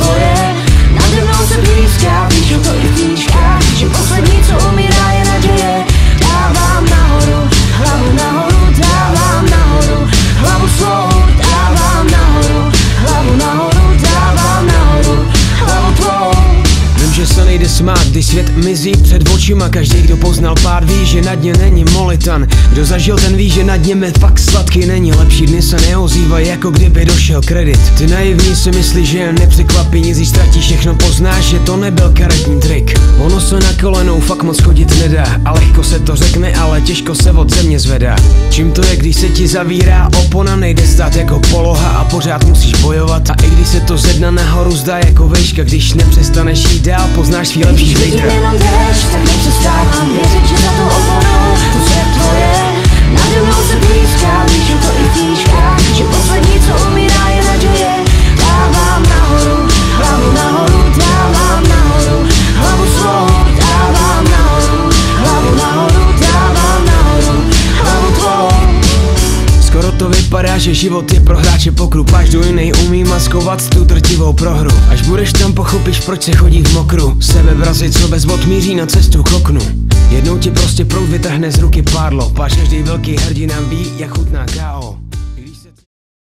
tvoje. Nade mnou se blízká, píšou to i v knížkách, že poslední, co umírá, je naděje. Dávám nahoru, hlavu nahoru, dávám nahoru, hlavu svou, dávám nahoru, hlavu nahoru, dávám nahoru, hlavu tvou. Vím, že se nejde smát, když svět mizí před očima. Každý, kdo poznal pád, ví, že na dně není molitan. Kdo zažil, ten ví, že na dně je fakt sladký není. Lepší dny se neozývají, jako kdyby došel kredit. Ty naivní si myslí, že je nepřekvapí, nic ztratí, všechno poznáš, že to nebyl karetní trik. Ono se na kolenou fakt moc chodit nedá, a lehko se to řekne, ale těžko se od země zvedá. Čím to je, když se ti zavírá opona, nejde stát jako poloha a pořád musíš bojovat. A i když se to ze dna nahoru zdá jako vejška, když nepřestaneš jít dál, poznáš svý lepší zítra. Když jenom jdeš, tak nepřestávám věřit, že za to oponou to je tvoje. Nade mnou se blízká, píšou to i v knížkách, že poslední, co umírá, je naděje. Dávám nahoru, hlavu nahoru, dávám nahoru, hlavu svou, dávám nahoru, hlavu nahoru, dávám nahoru, hlavu tvou. Skoro to vypadá, že život je pro hráče pokru. Až do jinej umí maskovat tu drtivou prohru. Až budeš tam, pochopíš, proč se chodí v mokru. Sebebrazi, co bez vod míří na cestu k oknu. Jednou ti prostě proud vytrhne z ruky pádlo. Páč každý velký hrdina ví, jak chutná KO.